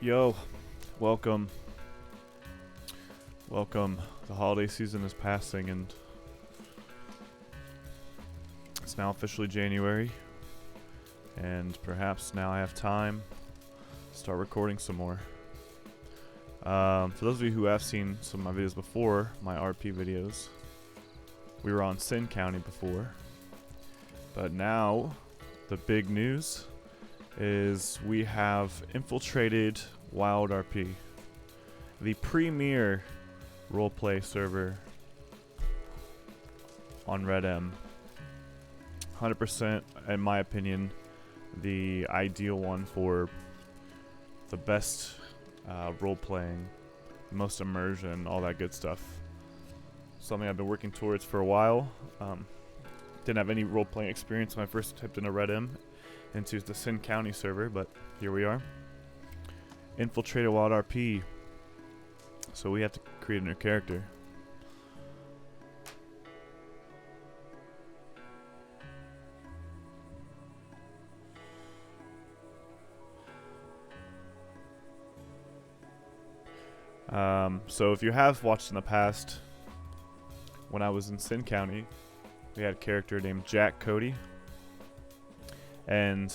Yo, welcome. Welcome. The holiday season is passing and it's now officially January. And perhaps now I have time to start recording some more. For those of you who have seen some of my videos before, my RP videos, we were on Sin County before. But now, the big news is we have infiltrated WildRP, the premier roleplay server on RedM. 100%, in my opinion, the ideal one for the best role-playing, most immersion, all that good stuff. Something I've been working towards for a while. Didn't have any role-playing experience when I first typed into RedM into the Sin County server, but here we are. Infiltrated WildRP. So we have to create a new character. So if you have watched in the past, when I was in Sin County, we had a character named Jack Cody. And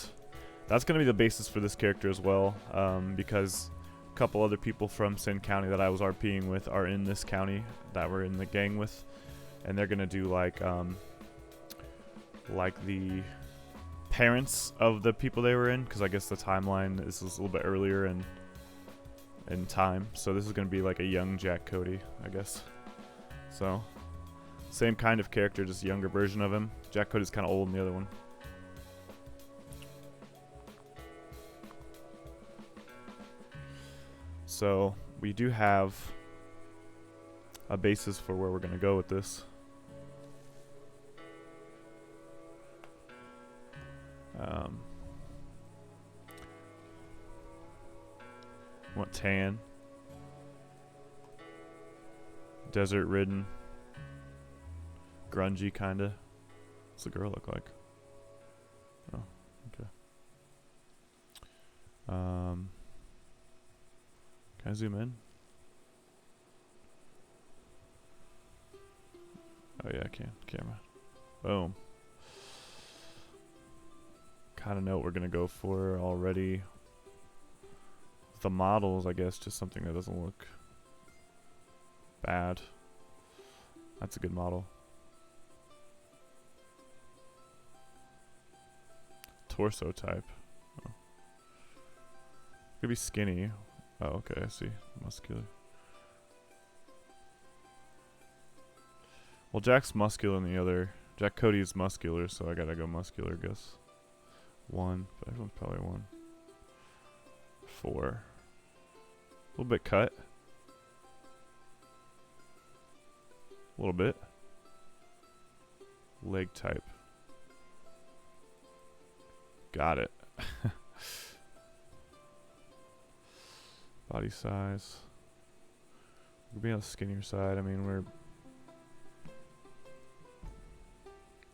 that's going to be the basis for this character as well, because a couple other people from Sin County that I was RPing with are in this county that we're in the gang with, and they're going to do like the parents of the people they were in, because I guess the timeline is a little bit earlier in time, so this is going to be like a young Jack Cody, I guess. So same kind of character, just a younger version of him. Jack Cody's kind of old in the other one. So we do have a basis for where we're going to go with this. Want tan, desert ridden, grungy kinda. What's the girl look like? Oh, okay. Can I zoom in? Oh yeah, I can. Camera. Boom. Kind of know what we're gonna go for already. The models, I guess, just something that doesn't look bad. That's a good model. Torso type. Oh. Could be skinny. Oh, okay, I see. Muscular. Well, Jack's muscular in the other. Jack Cody is muscular, so I gotta go muscular, I guess. 1, but everyone's probably 1. 4. A little bit cut. A little bit. Leg type. Got it. Body size. We'll be on the skinnier side. I mean, we're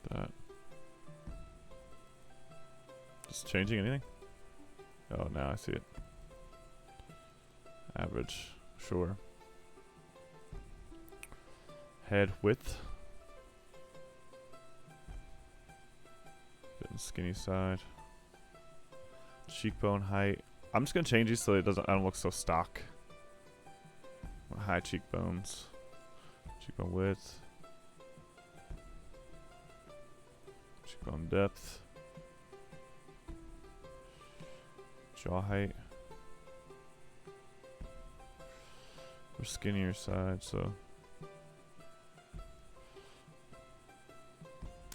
that. Just changing anything? Oh, now I see it. Average, sure. Head width. Bit on the skinny side. Cheekbone height. I'm just gonna change these so I don't look so stock. High cheekbones. Cheekbone width. Cheekbone depth. Jaw height. We're skinnier side, so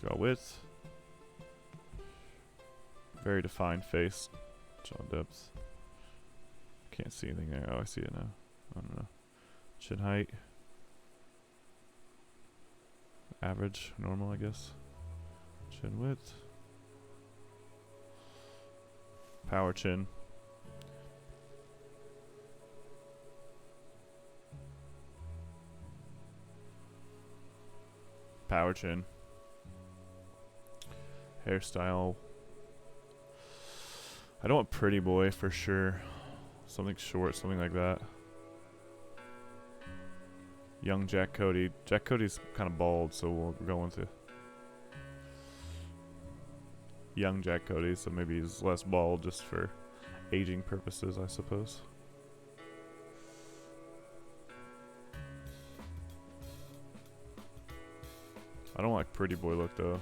jaw width. Very defined face. Jaw depth. Can't see anything there. Oh, I see it now. I don't know. Chin height. Average, normal, I guess. Chin width. Power chin. Power chin. Hairstyle. I don't want pretty boy for sure. Something short, something like that. Young Jack Cody. Jack Cody's kind of bald, so we'll go into young Jack Cody, so maybe he's less bald just for aging purposes, I suppose. I don't like pretty boy look though.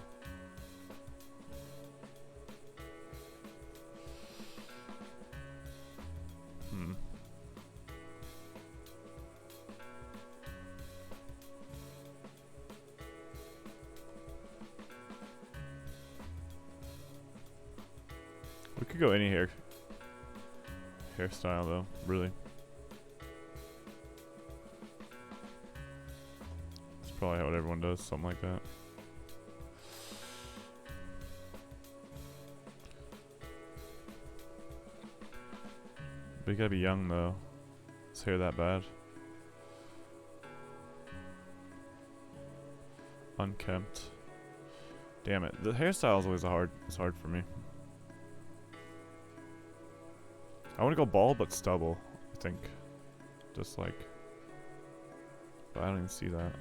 We could go any hairstyle though, really. It's probably what everyone does, something like that. But you gotta be young though. His hair that bad. Unkempt. Damn it. The hairstyle is always it's hard for me. I want to go bald but stubble, I think. Just like, but I don't even see that.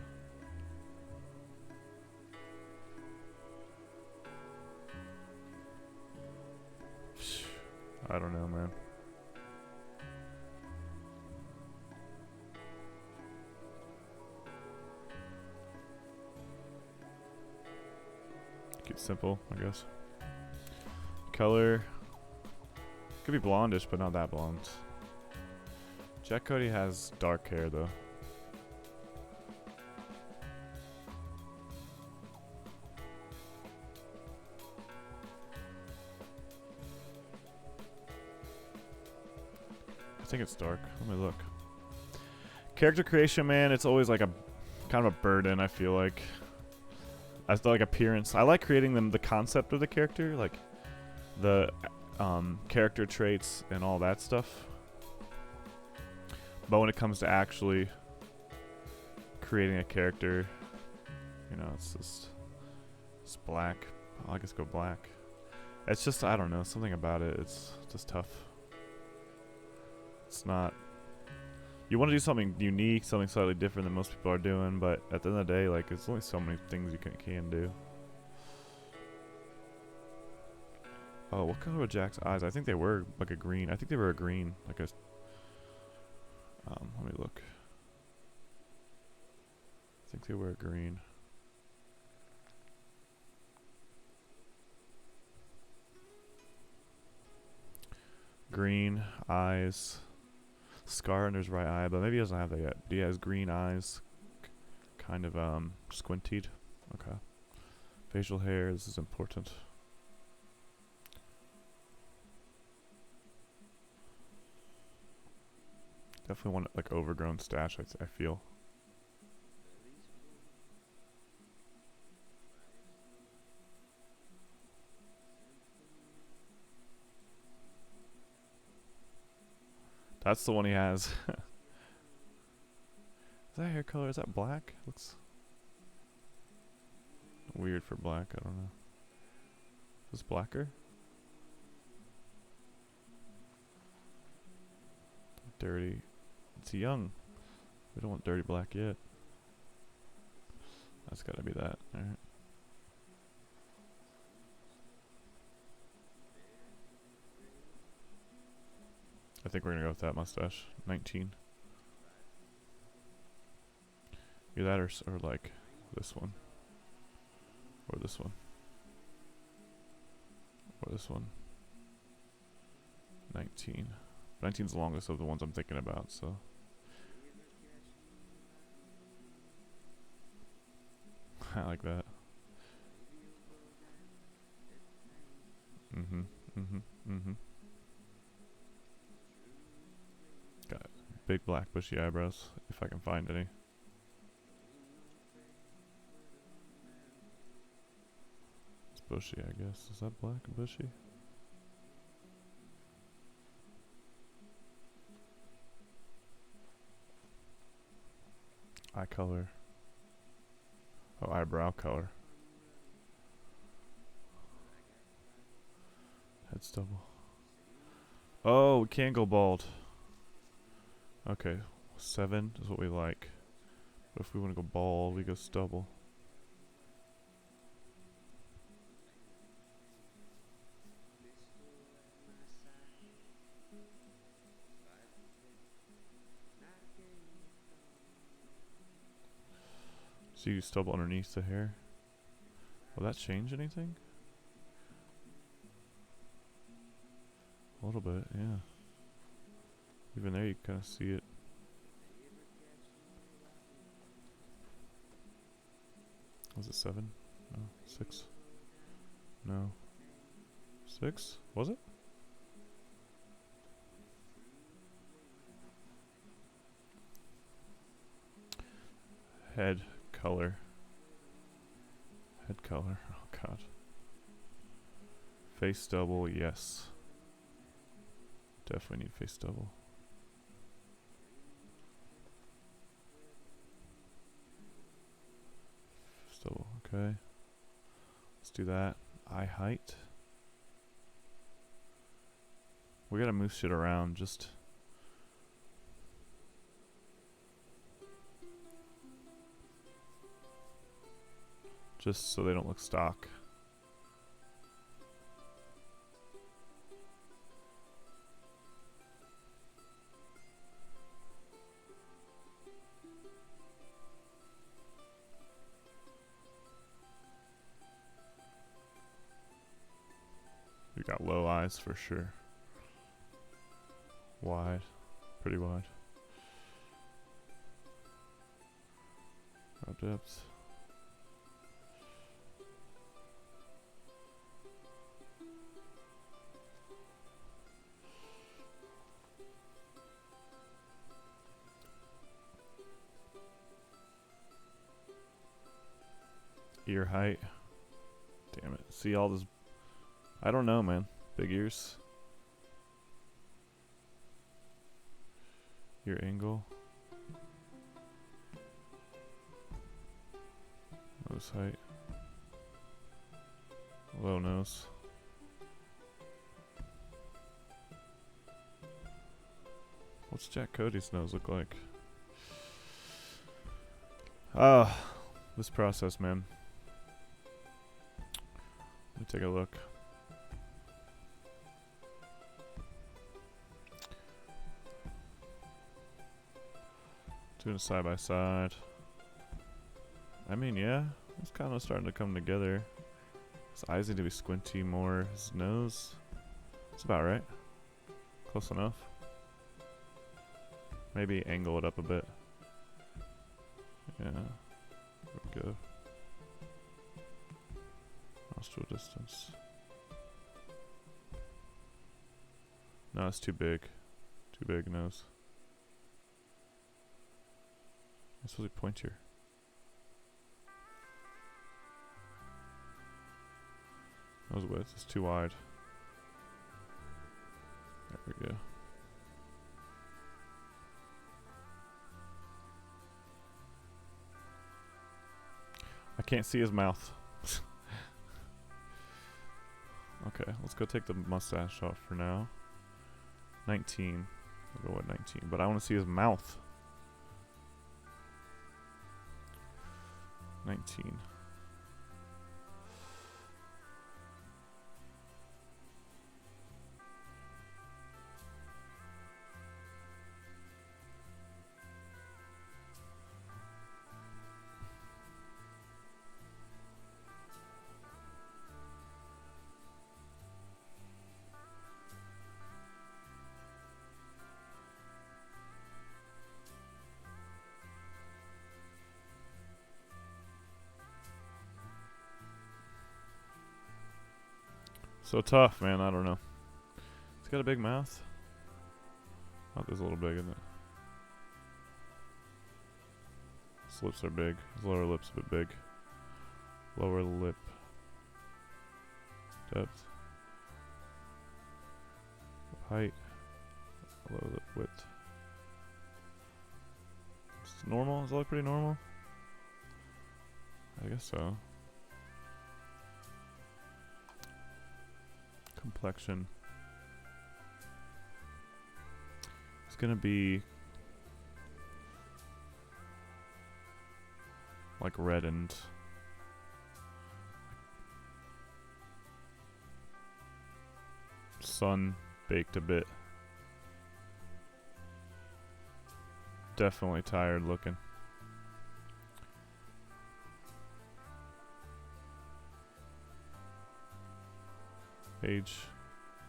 I don't know, man. Keep it simple, I guess. Color. Could be blondish, but not that blonde. Jack Cody has dark hair, though. I think it's dark. Let me look. Character creation, man, it's always like a kind of a burden, I feel like. I feel like appearance. I like creating the concept of the character, like the character traits and all that stuff. But when it comes to actually creating a character, you know, it's black. I guess go black. It's just, I don't know, something about it. It's just tough. It's not. You want to do something unique, something slightly different than most people are doing, but at the end of the day, like, there's only so many things you can do. Oh, what color were Jack's eyes? I think they were like a green. I think they were a green, like a. Let me look. I think they were a green. Green eyes. Scar under his right eye, but maybe he doesn't have that yet. But he has green eyes, kind of squinted. Okay. Facial hair. This is important. Definitely want like overgrown stash. I feel. That's the one he has. Is that hair color? Is that black? Looks weird for black. I don't know. Is this blacker? Dirty. It's young. We don't want dirty black yet. That's gotta be that. Alright. I think we're gonna go with that mustache. 19. Either that or like this one. Or this one. Or this one. 19. 19's the longest of the ones I'm thinking about, so. I like that. Got big black bushy eyebrows, if I can find any. It's bushy, I guess. Is that black and bushy? Eye color. Oh, eyebrow color. Head stubble. Oh, we can go bald. Okay, 7 is what we like. But if we want to go bald, we go stubble. So you stubble underneath the hair. Will that change anything? A little bit, yeah. Even there you kind of see it. Was it 7? No. 6? No. 6? Was it? Head color. Head color. Oh god. Face double, yes. Definitely need face double. Face double, okay. Let's do that. Eye height. We gotta move shit around just so they don't look stock. We got low eyes for sure. Wide. Pretty wide. Brow depth. Ear height. Damn it. See all this. I don't know, man. Big ears. Ear angle. Nose height. Low nose. What's Jack Cody's nose look like? This process, man. Let me take a look. Doing a side by side. I mean, yeah, it's kind of starting to come together. His eyes need to be squinty more. His nose, it's about right. Close enough. Maybe angle it up a bit. Yeah, there we go. Nostril distance. No, it's too big. Too big nose. It's supposed to be pointier. Nose width is too wide. There we go. I can't see his mouth. Okay, let's go take the mustache off for now. 19. I'll go with 19. But I want to see his mouth. 19. So tough, man. I don't know. He's got a big mouth. Mouth is a little big, isn't it? His lips are big. His lower lip's a bit big. Lower lip depth. Height. Lower lip width. It's normal? Does it look pretty normal? I guess so. Complexion. It's gonna be like reddened. Sun baked a bit. Definitely tired looking.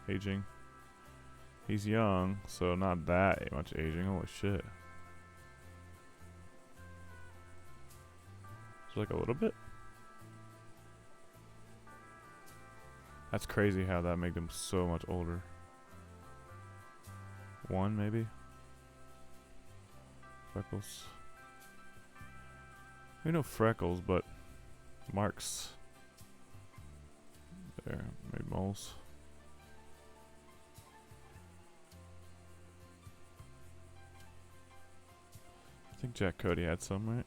Aging. He's young, so not that much aging. Holy shit. It's like a little bit. That's crazy how that made him so much older. 1 maybe. Freckles. We know freckles, but marks. There, maybe moles. I think Jack Cody had some, right?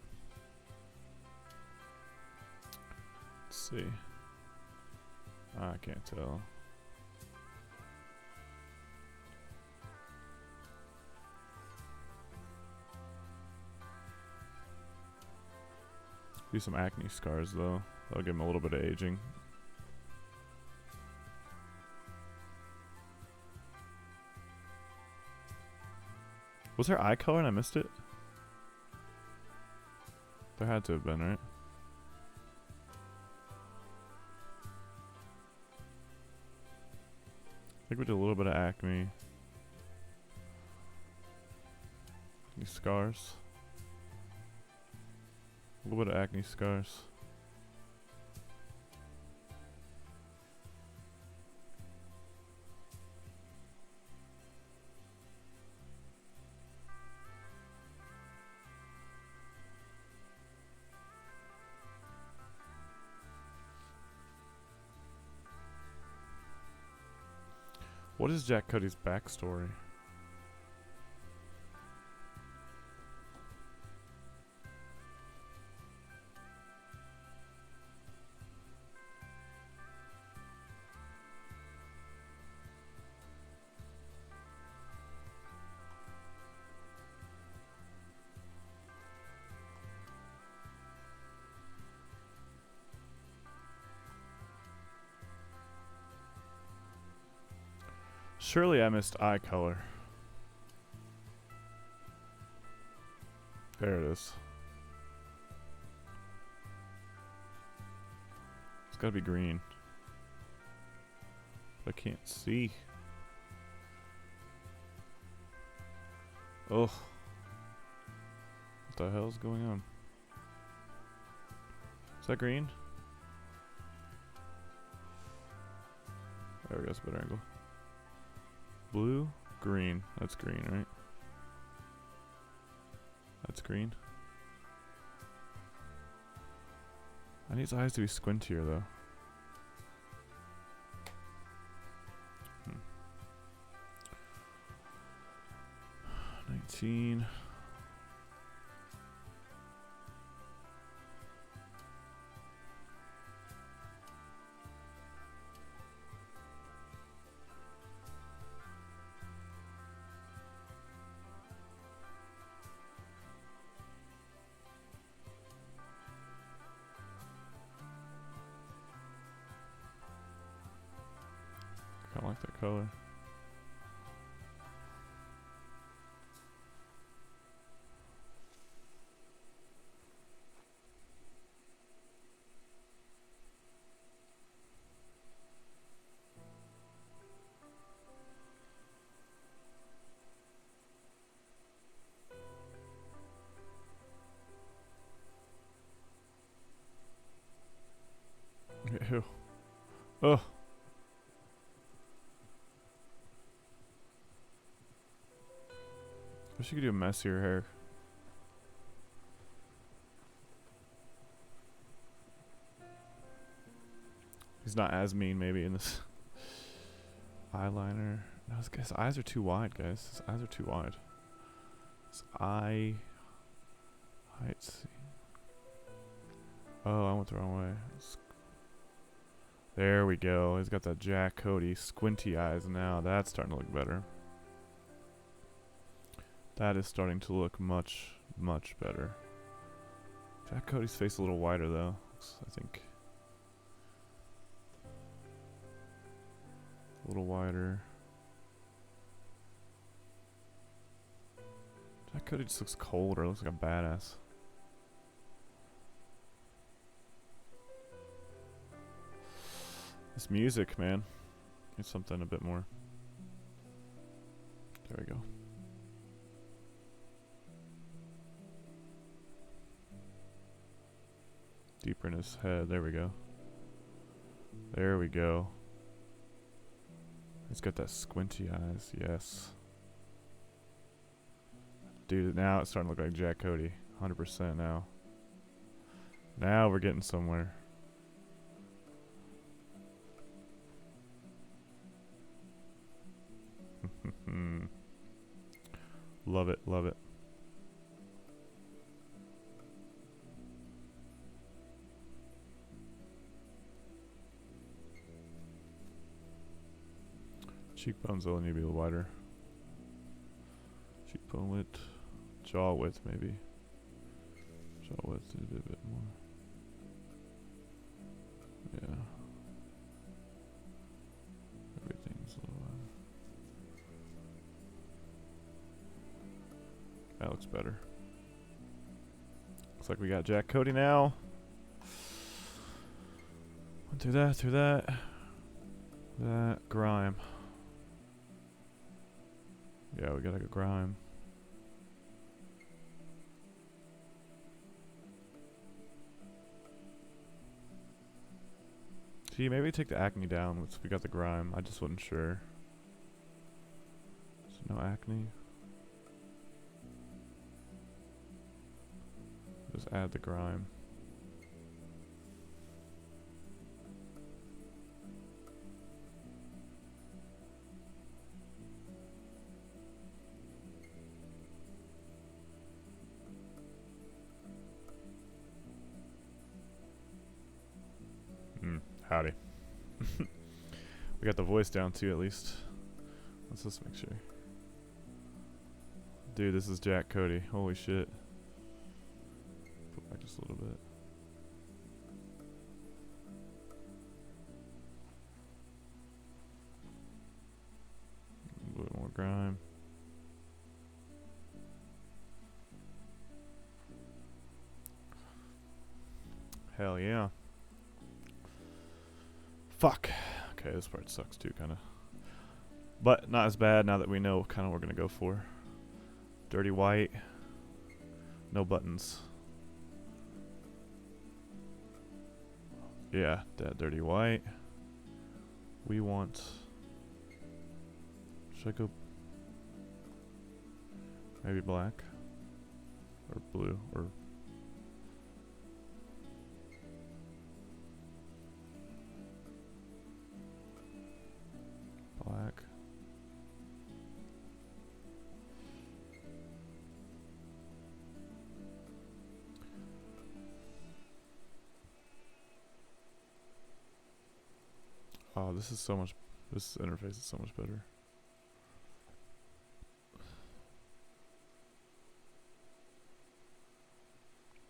Let's see. I can't tell. Do some acne scars though. That'll give him a little bit of aging. Was there eye color and I missed it? There had to have been, right? I think we did a little bit of acne. These scars. A little bit of acne scars. What is Jack Cody's backstory? Surely I missed eye color. There it is. It's gotta be green. I can't see. Oh. What the hell's going on? Is that green? There we go, it's a better angle. Blue, green. That's green, right? That's green. I need his eyes to be squintier though. 19. I like that color. Ew. Oh. Wish you could do messier hair. He's not as mean maybe in this eyeliner. No, his eyes are too wide, guys. His eyes are too wide. His eye height. Oh, I went the wrong way. There we go. He's got that Jack Cody squinty eyes now. That's starting to look better. That is starting to look much, much better. Jack Cody's face a little wider though, I think. A little wider. Jack Cody just looks colder, looks like a badass. This music, man. It's something a bit more. There we go. Deeper in his head. There we go. There we go. He's got that squinty eyes. Yes. Dude, now it's starting to look like Jack Cody. 100% now. Now we're getting somewhere. Love it, love it. Cheekbones will need to be a little wider. Cheekbone width, jaw width maybe. Jaw width needs to be a bit more. Yeah. Everything's a little wider. That looks better. Looks like we got Jack Cody now. Went through that, through that. That grime. Yeah, we gotta go grime. See, maybe take the acne down once we got the grime. I just wasn't sure. So no acne. Just add the grime. Howdy. We got the voice down too, at least. Let's just make sure. Dude, this is Jack Cody. Holy shit. Put back just a little bit. A little bit more grime. Hell yeah. Fuck. Okay, this part sucks too, kind of. But not as bad now that we know kind of what we're going to go for. Dirty white. No buttons. Yeah, that dirty white. We want... Should I go... Maybe black? Or blue? Or... black. Oh, this is so much. This interface is so much better.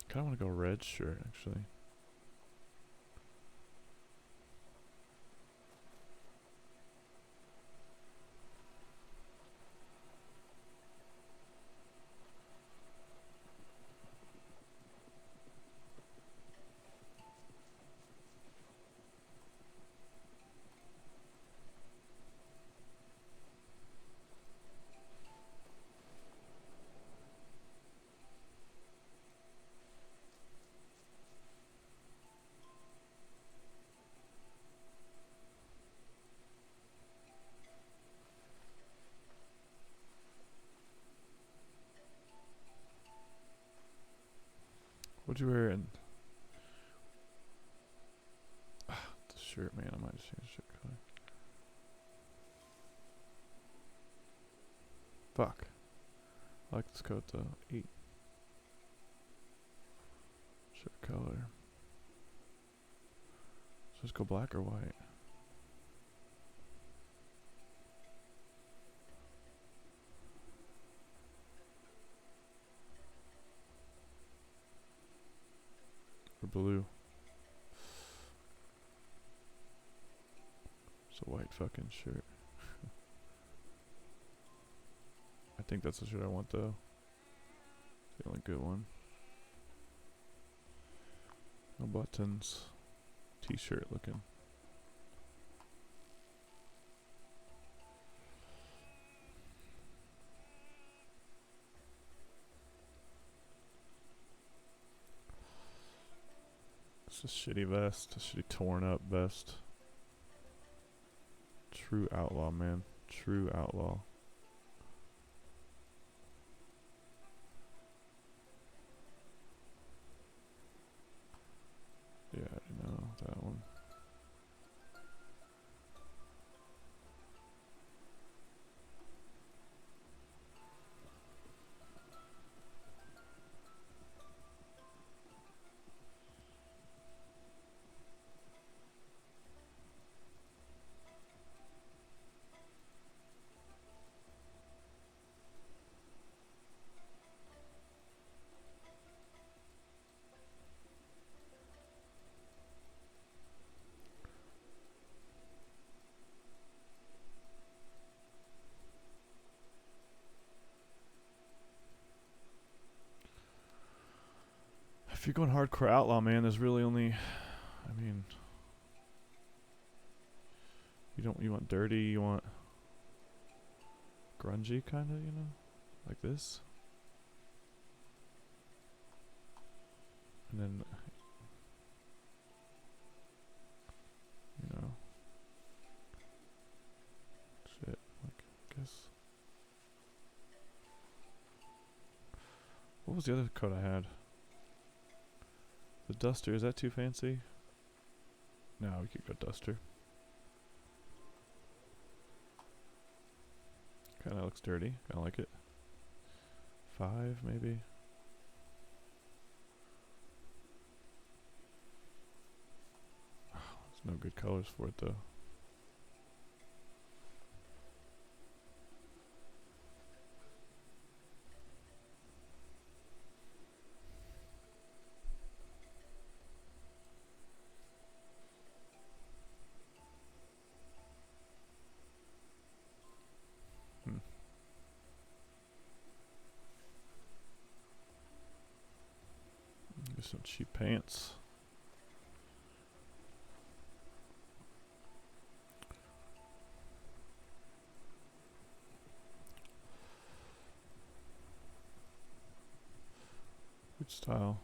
Kind of want to go red shirt actually. What'd you wear in? The shirt, man. I might just change the shirt color. Fuck. I like this coat though. Eat. Shirt color. So just go black or white. or blue. It's a white fucking shirt. I think that's the shirt I want though. It's the only good one. No buttons. T-shirt looking. It's a shitty vest. A shitty torn up vest. True outlaw, man. True outlaw. Yeah, I know that one. If you're going hardcore outlaw, man, there's really only, I mean, you want dirty, you want grungy kind of, you know, like this. And then, you know, shit, like, I guess. What was the other coat I had? The duster, is that too fancy? No, we could go duster. Kinda looks dirty, kinda like it. 5 maybe. There's no good colors for it though. Get some cheap pants. Good style.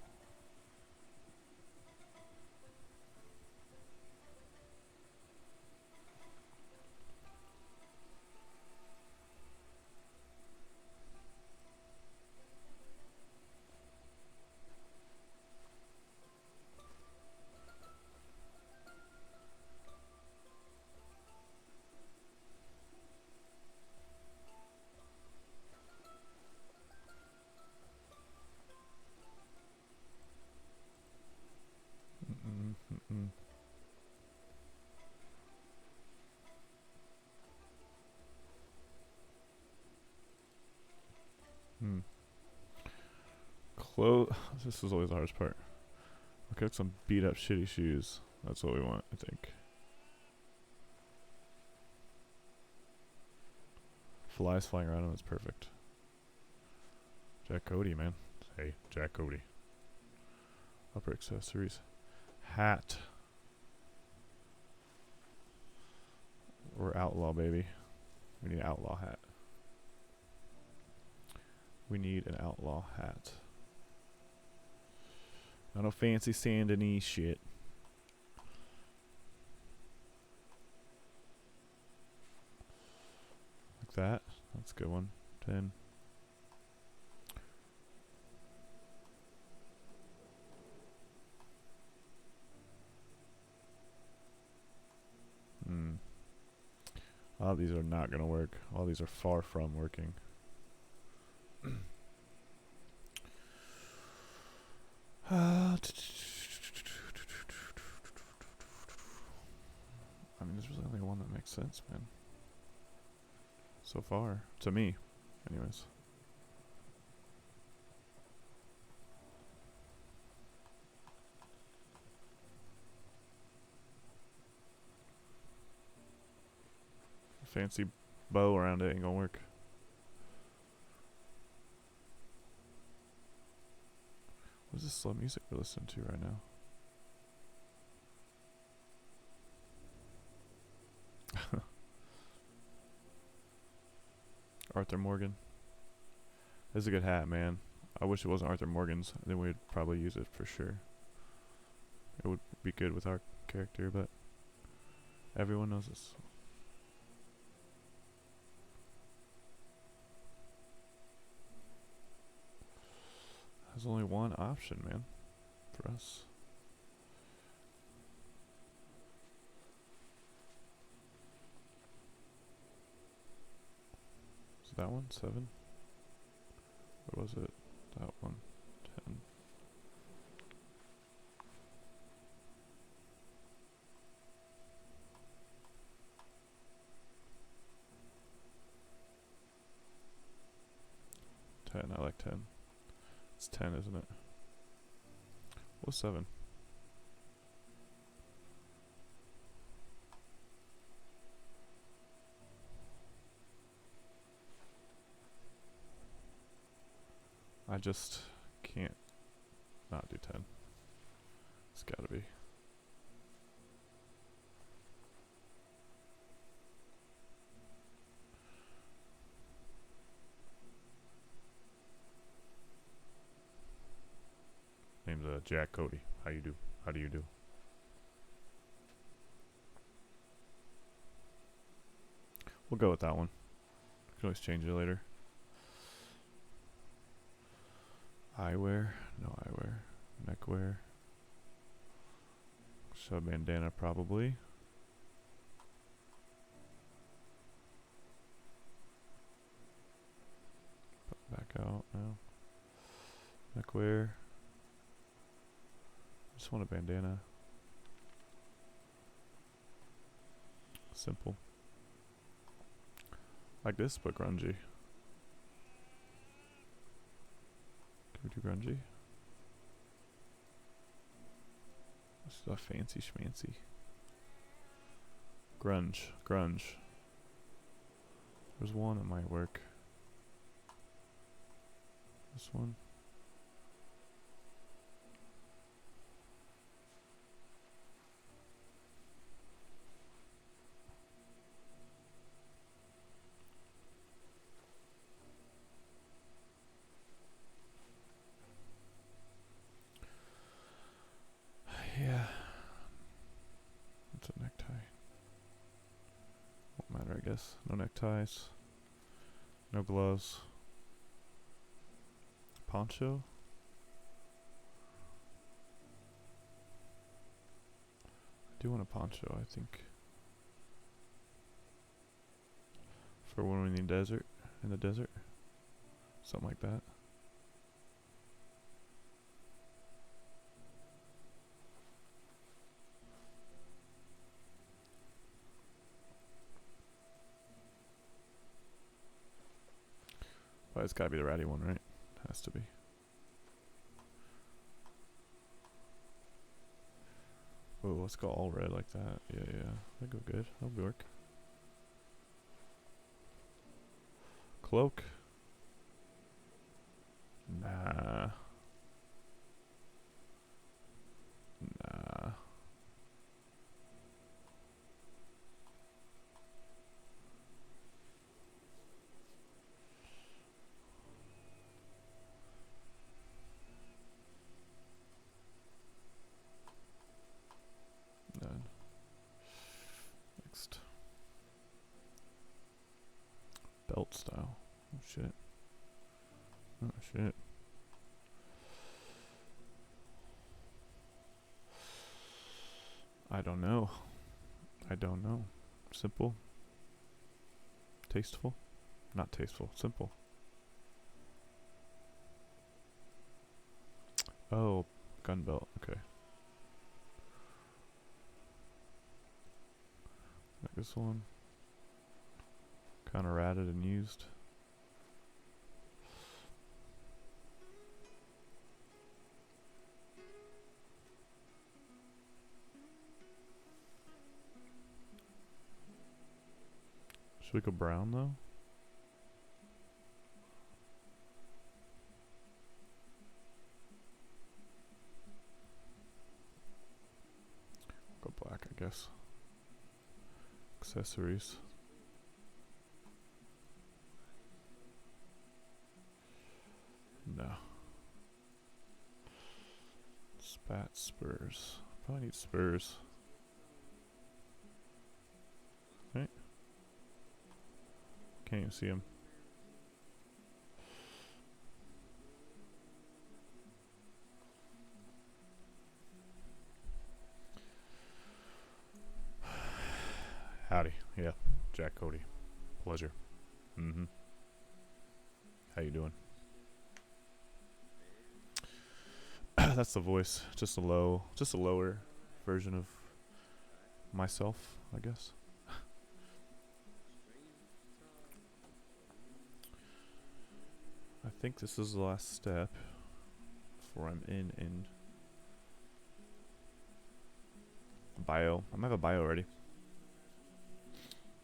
This is always the hardest part. Look at some beat up shitty shoes. That's what we want, I think. Flies flying around them, that's perfect. Jack Cody, man. Hey, Jack Cody. Upper accessories. Hat. We're outlaw, baby. We need an outlaw hat. We need an outlaw hat. Not no fancy Sandinese shit. Like that. That's a good one. 10. All these are not gonna work. All these are far from working. I mean, there's really only one that makes sense, man. So far, to me, anyways. fancy bow around it ain't gonna work. What's this slow music we're listening to right now? Arthur Morgan. This is a good hat, man. I wish it wasn't Arthur Morgan's. Then we'd probably use it for sure. It would be good with our character, but everyone knows this. There's only one option, man, for us. Is that one 7? Or was it that one 10? I like 10. It's 10, isn't it? What's 7? I just can't not do 10. It's gotta be. Name's Jack Cody. How you do? How do you do? We'll go with that one. We can always change it later. Eyewear? No eyewear. Neckwear. So bandana probably. Put it back out now. Neckwear. Just want a bandana. Simple. Like this, but grungy. Can we do grungy? This is a fancy schmancy. Grunge. Grunge. There's one that might work. This one. Yeah. It's a necktie. Won't matter, I guess. No neckties. No gloves. Poncho? I do want a poncho, I think. For when we're in the desert. Something like that. But it's gotta be the ratty one, right? Has to be. Oh, let's go all red like that. Yeah, that'd go good. That'll work. Cloak? Nah. None. Next. Belt style. Oh shit. Oh shit. I don't know. Simple. Tasteful. Not tasteful. Simple. Oh, gun belt. Okay. Like this one. Kind of ratted and used. Should we go brown though? Go black, I guess. Accessories. No. Spat spurs. Probably need spurs. Right? Can't even see them. Howdy. Yeah. Jack Cody. Pleasure. Mm-hmm. How you doing? That's the voice. Just a lower version of myself, I guess. I think this is the last step before I'm in bio. I might have a bio ready.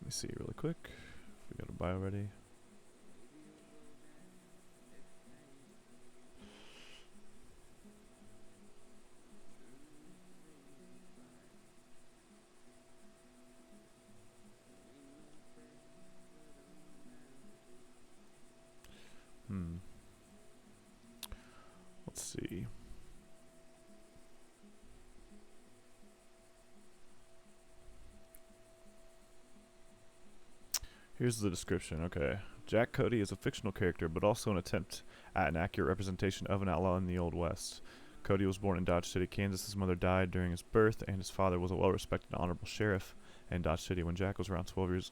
Let me see really quick if we got a bio ready. Let's see. Here's the description. Okay. Jack Cody is a fictional character, but also an attempt at an accurate representation of an outlaw in the Old West. Cody was born in Dodge City, Kansas. His mother died during his birth, and his father was a well-respected and honorable sheriff in Dodge City. When Jack was around 12 years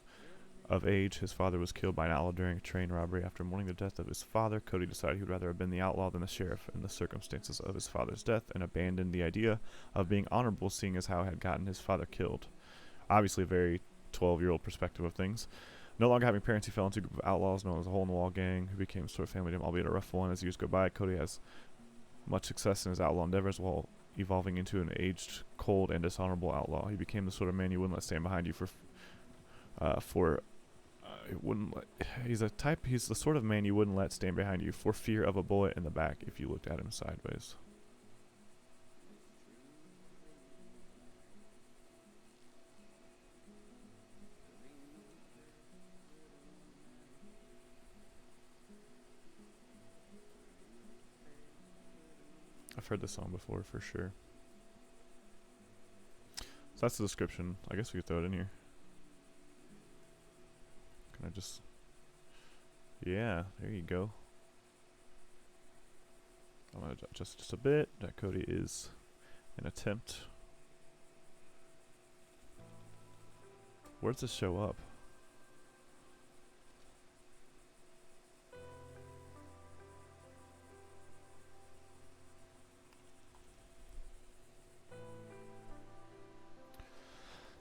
of age, his father was killed by an outlaw during a train robbery. After mourning the death of his father, Cody decided he would rather have been the outlaw than the sheriff in the circumstances of his father's death, and abandoned the idea of being honorable, seeing as how he had gotten his father killed. Obviously a very 12-year-old perspective of things. No longer having parents, he fell into a group of outlaws known as the Hole in the Wall Gang, who became a sort of family to him, albeit a rough one. As years go by, Cody has much success in his outlaw endeavors while evolving into an aged, cold, and dishonorable outlaw. He became the sort of man you wouldn't let stand behind you he's the sort of man you wouldn't let stand behind you for fear of a bullet in the back if you looked at him sideways. I've heard this song before for sure. So that's the description. I guess we could throw it in here. Can I just... Yeah, there you go. I'm going to adjust just a bit. Jack Cody is an attempt. Where does this show up?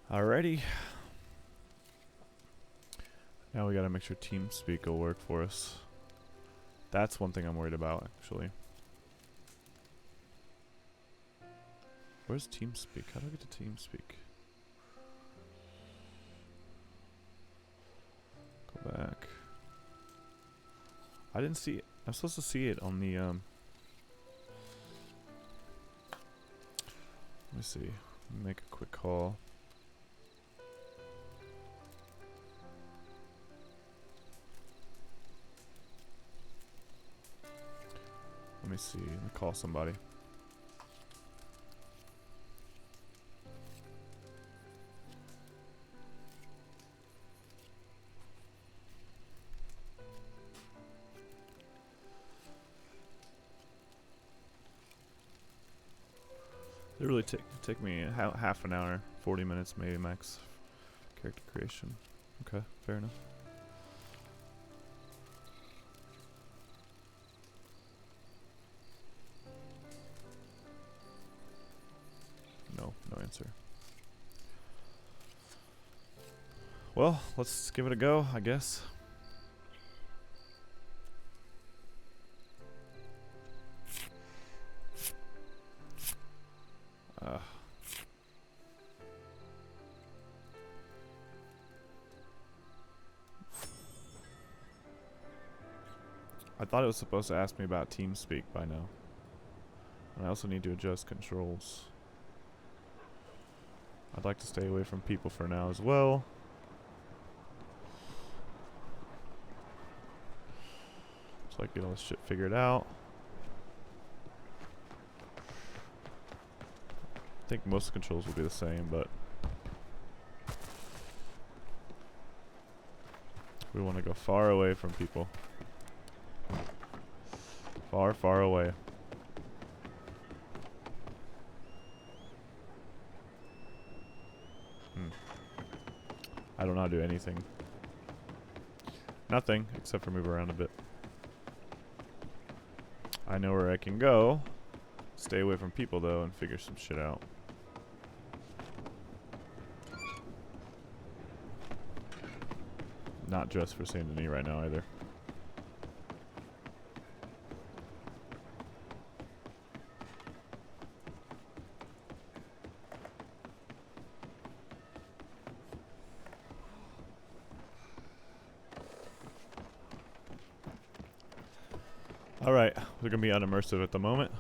Alrighty. Now we gotta make sure TeamSpeak will work for us. That's one thing I'm worried about, actually. Where's TeamSpeak? How do I get to TeamSpeak? Go back. I didn't see it. I'm supposed to see it on the, Let me see. Make a quick call. Let me see. Let me call somebody. It really take me half an hour, 40 minutes maybe max. Character creation. Okay, fair enough. No answer. Well, let's give it a go, I guess. thought it was supposed to ask me about TeamSpeak by now. And I also need to adjust controls. I'd like to stay away from people for now as well. So I can get all this shit figured out. I think most controls will be the same, but we want to go far away from people. Far, far away. I don't know how to do anything. Nothing, except for move around a bit. I know where I can go. Stay away from people, though, and figure some shit out. Not just for Saint Denis right now, either. Alright, we're gonna be unimmersive at the moment.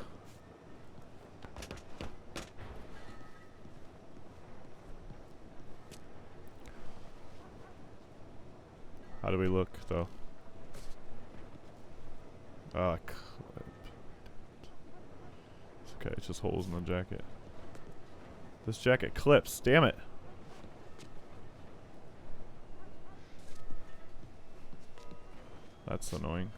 How do we look, though? Ah, clip. It's okay, it's just holes in the jacket. This jacket clips, damn it! That's annoying.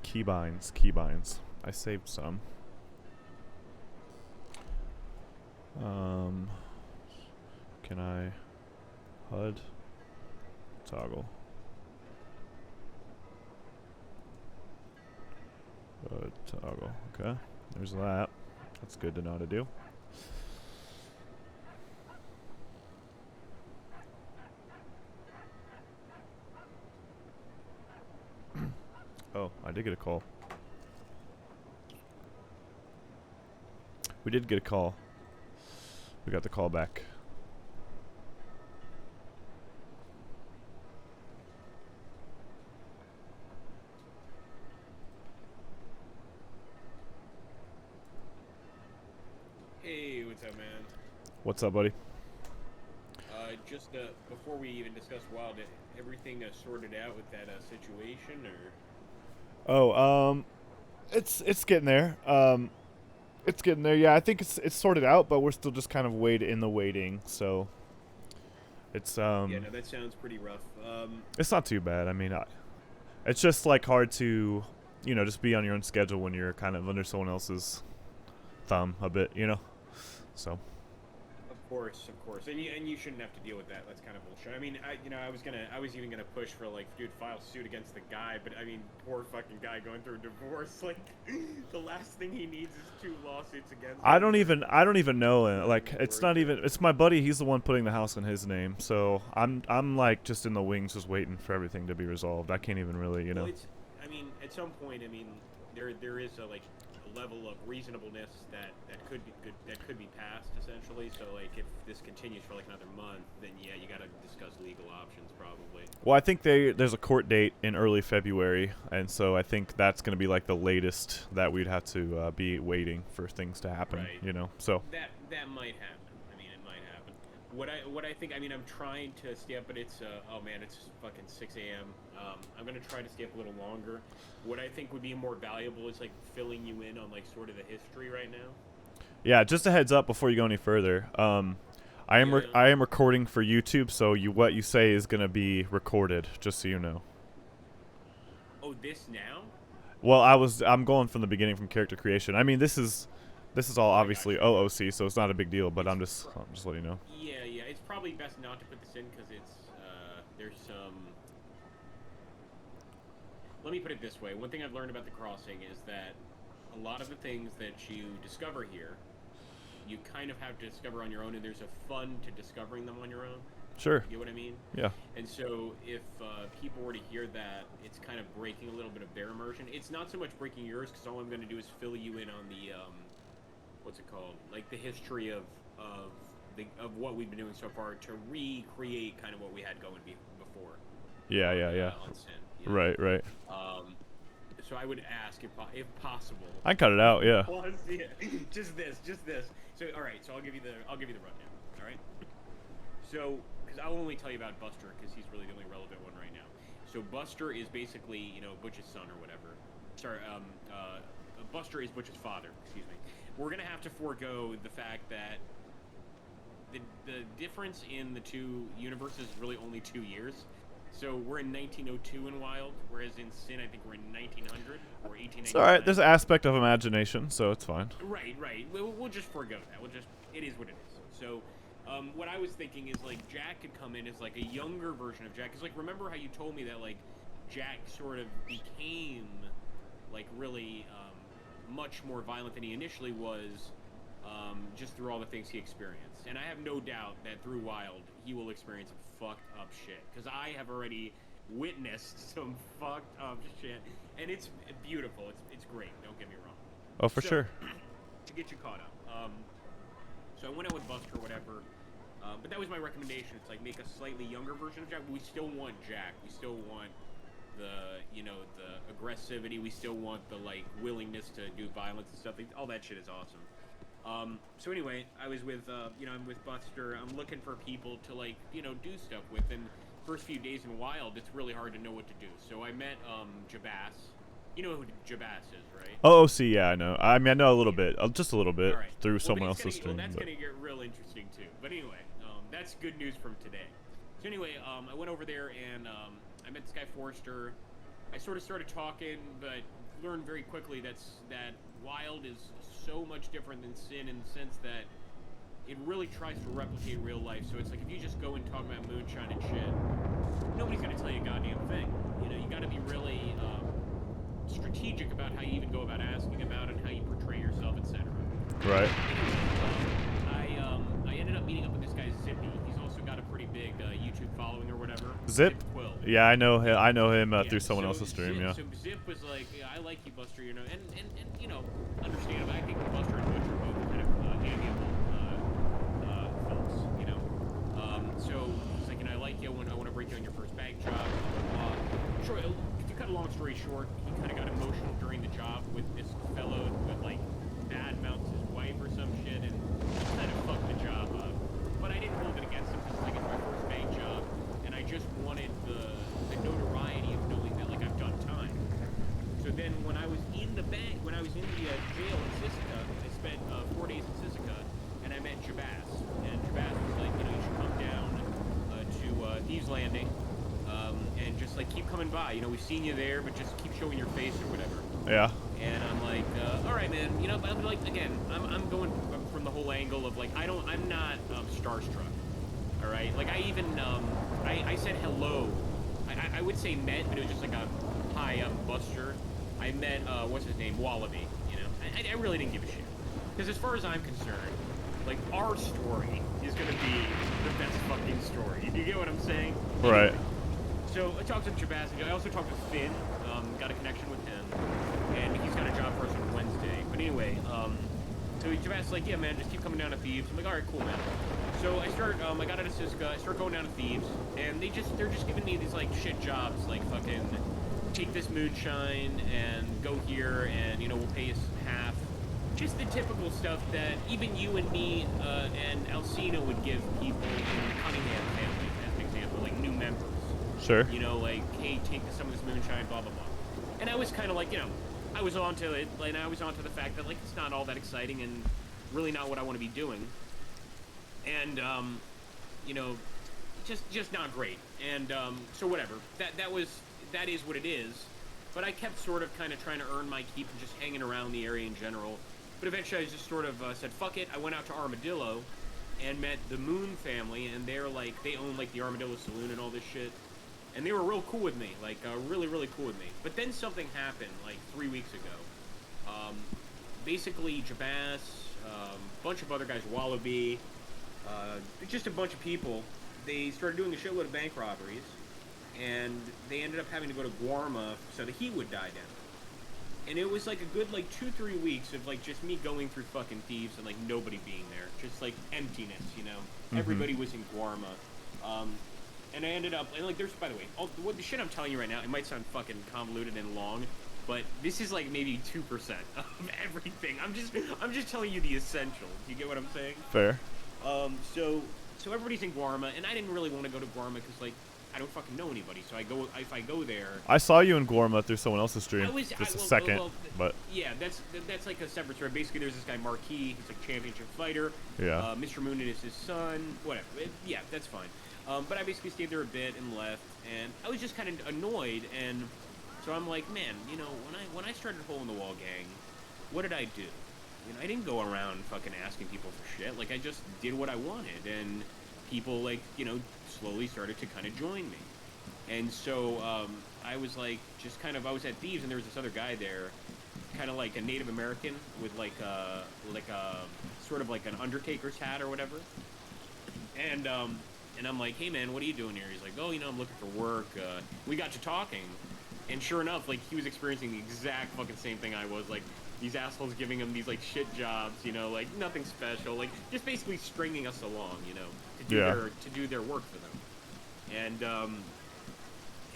Keybinds. I saved some. Can I HUD toggle? HUD toggle. Okay, there's that. That's good to know how to do. Oh, I did get a call. We did get a call. We got the call back. Hey, what's up, man? What's up, buddy? Just before we even discuss Wild, everything sorted out with that situation, or? Oh, it's getting there. It's getting there. Yeah, I think it's sorted out, but we're still just kind of waiting. So it's Yeah, no, that sounds pretty rough. it's not too bad. I mean, it's just like hard to, you know, just be on your own schedule when you're kind of under someone else's thumb a bit, you know. So. Of course, and you shouldn't have to deal with that. That's kind of bullshit. I mean, I was even gonna push for like, dude, file suit against the guy, but I mean, poor fucking guy going through a divorce. Like, the last thing he needs is 2 lawsuits against him. I don't even know. Like, it's not even. It's my buddy. He's the one putting the house in his name. So I'm like just in the wings, just waiting for everything to be resolved. I can't even really, you know. Well, I mean, at some point, I mean, there is a like level of reasonableess that could be good, that could be passed essentially. So like if this continues for like another month, then yeah, you got to discuss legal options probably. Well, I think there's a court date in early February, and so I think that's going to be like the latest that we'd have to be waiting for things to happen. Right. You know, so that might happen. I mean, it might happen. What I think, I mean, I'm trying to stay up, but it's oh man, it's fucking 6 a.m. I'm gonna try to stay up a little longer. What I think would be more valuable is like filling you in on like sort of the history right now. Yeah, just a heads up before you go any further. I am recording for YouTube, so what you say is gonna be recorded, just so you know. Oh, this now? Well, I'm going from the beginning from character creation. I mean, this is all obviously OOC, so it's not a big deal. But I'm just letting you know. Yeah, it's probably best not to put this in because it's there's some. Let me put it this way. One thing I've learned about the crossing is that a lot of the things that you discover here, you kind of have to discover on your own, and there's a fun to discovering them on your own. Sure. You know what I mean? Yeah. And so if people were to hear that, it's kind of breaking a little bit of their immersion. It's not so much breaking yours, because all I'm going to do is fill you in on the, what's it called? Like the history of of what we've been doing so far to recreate kind of what we had going before. Yeah, yeah, yeah. On Sin, you know? Right, right. So I would ask if possible. I cut it out, yeah. Just this. So all right, so I'll give you the rundown. All right. So because I'll only tell you about Buster because he's really the only relevant one right now. So Buster is basically Butch's son or whatever. Sorry, Buster is Butch's father. Excuse me. We're gonna have to forego the fact that the difference in the two universes is really only 2 years. So we're in 1902 in Wild, whereas in Sin I think we're in 1900 or 1899. It's alright, there's an aspect of imagination, so it's fine. Right. We'll just forego that. It is what it is. So what I was thinking is like Jack could come in as like a younger version of Jack. Because like remember how you told me that like Jack sort of became like really much more violent than he initially was just through all the things he experienced. And I have no doubt that through Wild he will experience some fucked up shit. Because I have already witnessed some fucked up shit. And it's beautiful. It's great. Don't get me wrong. Oh, for sure. To get you caught up. So I went out with Buster or whatever. But that was my recommendation. It's like make a slightly younger version of Jack. But we still want Jack. We still want the the aggressivity. We still want the like willingness to do violence and stuff. All that shit is awesome. So anyway, I was with I'm with Buster. I'm looking for people to like do stuff with. And first few days in Wild, it's really hard to know what to do. So I met Jabas. You know who Jabas is, right? Oh, see, yeah, I know. I mean, I know a little bit, just a little bit, right. through someone else's stream. Well, that's gonna get real interesting too. But anyway, that's good news from today. So anyway, I went over there and I met this guy Forrester. I sort of started talking, but learned very quickly that Wild is so much different than Sin in the sense that it really tries to replicate real life. So it's like if you just go and talk about moonshine and shit, nobody's gonna tell you a goddamn thing. You got to be really strategic about how you even go about asking about it and how you portray yourself, etc. Right. I ended up meeting up with this guy Zippy. He's also got a pretty big YouTube following or whatever. Zip? Quill. Yeah, I know him through someone else's stream. Zip, Yeah. So Zip was like, I like you, Buster. And understandable. I think Buster and Butch are both kind of amiable folks. So he's like, I like you. I want to break you on your first bank job. Sure. To cut a long story short, he kind of got emotional during the job with this fellow that like bad mouths his wife or some shit, and kind of fucked the job up. But I didn't hold it against him because like it's my first bank job, and I just wanted the notoriety of knowing that like I've done time. So then when I was in the bank, when I was in the jail in Sisika, I spent 4 days in Sisika, and I met Jabas, and Jabas was like, you should come down to Thieves Landing. And just like keep coming by, we've seen you there, but just keep showing your face or whatever. Yeah. And I'm like, all right, man. I'm like, again, I'm going from the whole angle of like, I'm not starstruck. All right. Like I even, I said hello. I would say met, but it was just like a hi, I'm Buster. I met, what's his name, Wallaby. I really didn't give a shit because as far as I'm concerned, like our story is gonna be the best fucking story. Do you get what I'm saying? Right. So I talked to Jabaz. I also talked to Finn. Got a connection with him, and he's got a job for us on Wednesday. But anyway, so Jabaz's like, yeah, man, just keep coming down to Thieves. I'm like, all right, cool, man. So I got out of Siska. I start going down to Thieves, and they're just giving me these like shit jobs, like fucking take this moonshine and go here, and we'll pay you half. Just the typical stuff that even you and me and Alcina would give people in the Cunningham family, as an example, like new members. Sure. Like, hey, take some of this moonshine, blah, blah, blah. And I was kind of like, I was onto it, and I was onto the fact that, like, it's not all that exciting and really not what I want to be doing. And, just not great. And, so whatever. That is what it is. But I kept sort of kind of trying to earn my keep and just hanging around the area in general. But eventually I just sort of said, fuck it. I went out to Armadillo and met the Moon family, and they're like, they own, like, the Armadillo Saloon and all this shit. And they were real cool with me, like, really, really cool with me. But then something happened, like, 3 weeks ago. Basically, Jabaz, a bunch of other guys, Wallaby, just a bunch of people, they started doing a shitload of bank robberies, and they ended up having to go to Guarma so the heat would die down. And it was like a good like 2-3 weeks of like just me going through fucking Thieves and like nobody being there, just like emptiness, you know. Everybody was in Guarma, and I ended up and like there's by the way, what the shit I'm telling you right now, it might sound fucking convoluted and long, but this is like maybe 2% of everything. I'm just telling you the essentials. You get what I'm saying? Fair. So everybody's in Guarma, and I didn't really want to go to Guarma because like I don't fucking know anybody. So if I go there. I saw you in Gorma through someone else's stream. Just a second, but yeah, that's like a separate story. Basically, there's this guy Marquis. He's like championship fighter. yeah. Mr. Moonin is his son. Whatever. Yeah, that's fine. But I basically stayed there a bit and left, and I was just kind of annoyed. And so I'm like, man, you know, when I started Hole in the Wall Gang, what did I do? You know, I didn't go around fucking asking people for shit. Like, I just did what I wanted, and people, like, you know, slowly started to kind of join me. And so, I was, like, just kind of, I was at Thieves, and there was this other guy there, kind of like a Native American with, like a sort of like an Undertaker's hat or whatever. And I'm like, hey, man, what are you doing here? He's like, oh, you know, I'm looking for work. We got to talking, and sure enough, like, he was experiencing the exact fucking same thing I was, like, these assholes giving him these, like, shit jobs, you know, like, nothing special, like, just basically stringing us along, you know, to do their work for them.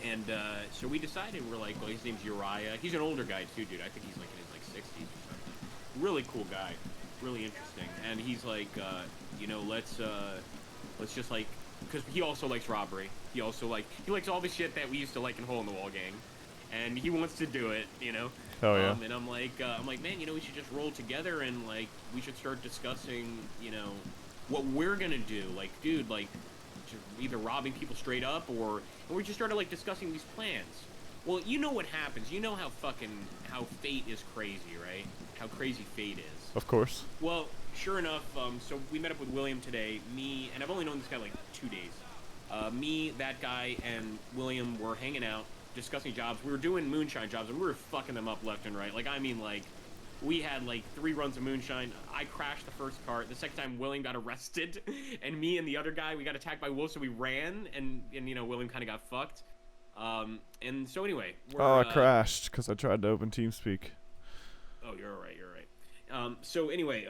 And so we decided, we're like, well, his name's Uriah. He's an older guy, too, dude. I think he's, like, in his, like, 60s or something. Really cool guy. Really interesting. And he's like, you know, let's just, like, because he also likes robbery. He also, like, he likes all the shit that we used to like in Hole in the Wall Gang. And he wants to do it, you know? Oh, yeah. And I'm like, man, you know, we should just roll together and, like, we should start discussing, you know, what we're gonna do. Like, dude, like, either robbing people straight up or... And we just started, like, discussing these plans. Well, you know what happens. You know how fate is crazy, right? How crazy fate is. Of course. Well, sure enough, so we met up with William today. Me, and I've only known this guy, like, 2 days. Me, that guy, and William were hanging out, discussing jobs. We were doing moonshine jobs, and we were fucking them up left and right. Like, I mean, like, we had, like, 3 runs of moonshine. I crashed the first cart. The second time, William got arrested. And me and the other guy, we got attacked by wolves, so we ran. And you know, William kind of got fucked. And so anyway. I crashed because I tried to open TeamSpeak. Oh, you're all right. You're all right. So anyway,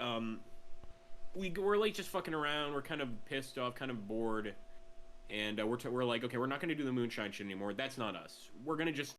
we're, like, just fucking around. We're kind of pissed off, kind of bored. And we're like, okay, we're not going to do the moonshine shit anymore. That's not us. We're going to just